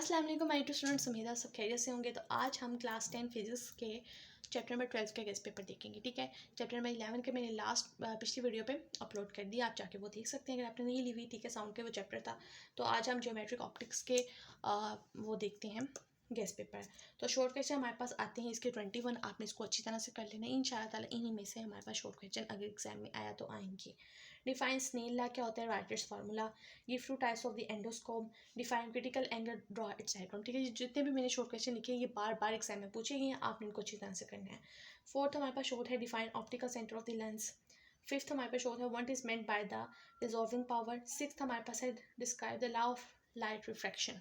अस्सलाम वालेकुम my to students, उम्मीद है सब खैरियत से होंगे। तो आज हम क्लास 10 फिजिक्स के चैप्टर नंबर 12 के गेस्ट पेपर देखेंगे। ठीक है, चैप्टर नंबर 11 के मैंने पिछली वीडियो पे अपलोड कर दिया, आप जाके वो देख सकते हैं अगर आपने नहीं ली हुई। ठीक है, साउंड के वो चैप्टर था। तो आज हम ज्योमेट्रिक ऑप्टिक्स के वो देखते हैं गेस्ट पेपर। तो शॉर्ट क्वेश्चन हमारे पास आते हैं इसके 21। आपने इसको अच्छी तरह से कर लेना है इंशाअल्लाह ताला। इन्हीं में से हमारे पास शॉर्ट क्वेश्चन अगर एग्जाम में आया तो आएंगे। डिफाइन स्नेल लॉ, क्या होता है, writers formula, give two types of the endoscope, define critical angle, draw it's diagram. ठीक है, जितने भी मैंने शॉर्ट क्वेश्चन लिखे हैं ये बार बार एग्जाम में पूछे गए हैं, आपने इनको अच्छी तरह से करना है। फोर्थ हमारे पास शॉर्ट है define optical centre of the lens. Fifth हमारे पास शॉर्ट है what is meant by the resolving power. Sixth हमारे पास है describe the law of light refraction.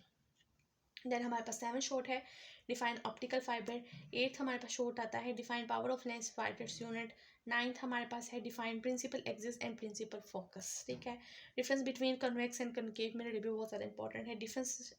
Then हमारे पास 7 शॉर्ट है डिफाइन ऑप्टिकल फाइबर। 8th हमारे पास शॉर्ट आता है define power of lens by its unit. 9th हमारे पास है define principal axis and principal focus. ठीक है, difference between convex and concave mirror, ये भी बहुत ज़्यादा इंपॉर्टेंट है। Difference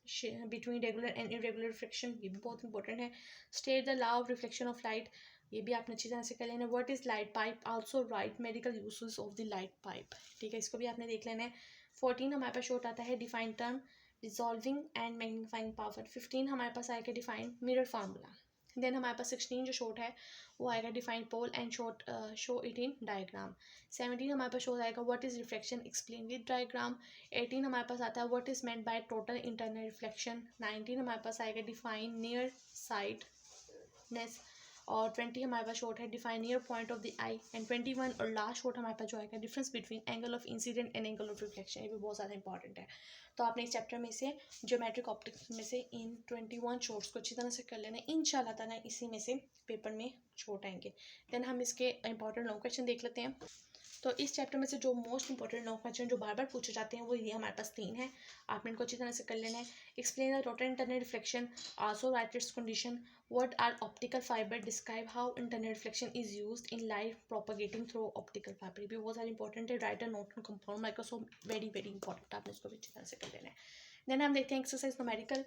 between regular and irregular reflection, ये भी बहुत इंपॉर्टेंट है। State the law of reflection of light, ये भी आपने अच्छी तरह से कर लेना है। What is light pipe, also right medical uses of the light pipe. ठीक है, इसको भी आपने देख लेना है। 14 हमारे पास शॉर्ट आता है define term resolving and magnifying power. 15 हमारे पास आएगा डिफाइन मिरर फार्मूला। देन हमारे पास 16 जो शॉर्ट है वो आएगा define pole and short show it in diagram. 17 हमारे पास शॉर्ट आएगा what is reflection explain with diagram. 18 हमारे पास आता है what is meant by total internal reflection. 19 हमारे पास आएगा डिफाइन नियर साइडनेस। और 20 हमारे पास शॉर्ट है define near point of the I. And 21 और लास्ट शॉर्ट हमारे पास जो आएगा difference between angle of incident and angle of reflection, ये भी बहुत ज़्यादा इंपॉर्टेंट है। तो आपने इस चैप्टर में से ज्योमेट्रिक ऑप्टिक्स में से इन 21 शॉर्ट्स को अच्छी तरह से कर लेना है इंशाल्लाह ताला। इसी में से पेपर में शॉर्ट आएंगे। देन हम इसके इंपॉर्टेंट लॉन्ग क्वेश्चन देख लेते हैं। तो इस चैप्टर में से जो मोस्ट इंपॉर्टेंट लॉन्ग क्वेश्चन जो बार बार पूछे जाते हैं वो ये हमारे पास 3 है, आपने इनको अच्छी तरह से कर लेना है। Explain the total internal reflection, also write its condition, what are optical fibre, describe how internal reflection is used in light propagating through optical fibre, ये भी बहुत सारी इंपॉर्टेंट है। Write a note on compound microscope, very very important, आपने इसको भी अच्छी तरह से कर लेना है। देन हम देखते हैं एक्सरसाइज न्यूमेरिकल।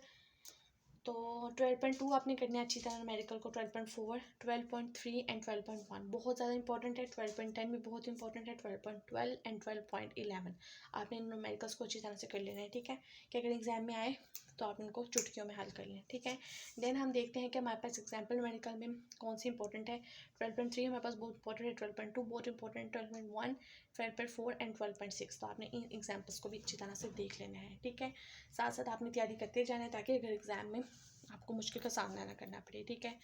तो 12.2 आपने करना है अच्छी तरह न्यूमेरिकल को। 12.4, 12.3 एंड 12.1 बहुत ज़्यादा इंपॉर्टेंट है। 12.10 भी बहुत इंपॉर्टेंट है। 12.12 एंड 12.11 आपने इन न्यूमेरिकल्स को अच्छी तरह से कर लेना है। ठीक है, कि अगर एग्जाम में आए तो आप इनको चुटकियों में हल कर लें। ठीक है, देन हम देखते हैं कि हमारे पास एग्जाम्पल न्यूमेरिकल में कौन सी इंपॉर्टेंट है। 12.3 हमारे पास बहुत इंपॉर्टेंट है। 12.2 बहुत इंपॉर्टेंट है। 12.1, 12.4 एंड 12.6, तो आपने इन एग्जाम्पल्स को भी अच्छी तरह से देख लेना है। ठीक है, साथ साथ आपने तैयारी करते जाना है ताकि अगर एग्जाम में आपको मुश्किल का सामना ना करना पड़े। ठीक है,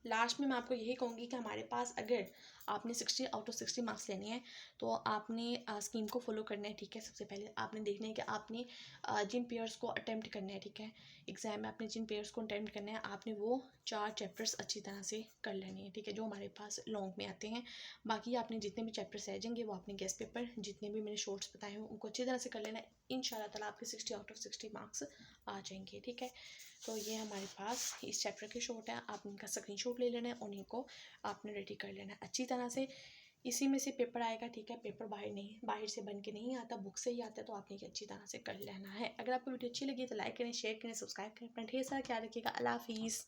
लास्ट में मैं आपको यही कहूँगी कि हमारे पास अगर आपने 60 आउट ऑफ 60 मार्क्स लेने हैं तो आपने स्कीम को फॉलो करना है। ठीक है, सबसे पहले आपने देखना है कि आपने जिन पेयर्स को अटेम्प्ट करना है, ठीक है, एग्जाम में आपने जिन पेयर्स को अटेम्प्ट करना है आपने वो 4 चैप्टर्स अच्छी तरह से कर लेने हैं। ठीक है, जो हमारे पास लॉन्ग में आते हैं। बाकी आपने जितने भी चैप्टर्स रह जाएंगे वो आपने गेस्ट पेपर जितने भी मैंने शॉर्ट्स बताए हों उनको अच्छी तरह से कर लेना है। इंशाल्लाह ताला आपके 60 आउट ऑफ 60 मार्क्स आ जाएंगे। ठीक है, तो ये हमारे पास इस चैप्टर के शॉर्ट है, आप इनका स्क्रीनशॉट ले लेना है, उन्हीं को आपने रेडी कर लेना है अच्छी तरह से। इसी में से पेपर आएगा। ठीक है, पेपर बाहर से बन के नहीं आता, बुक से ही आता है, तो आपने ये अच्छी तरह से कर लेना है। अगर आपको वीडियो अच्छी लगी तो लाइक करें, शेयर करें, सब्सक्राइब करें। अपना ढेर सारा ख्याल रखिएगा। अल्लाह हाफिज़।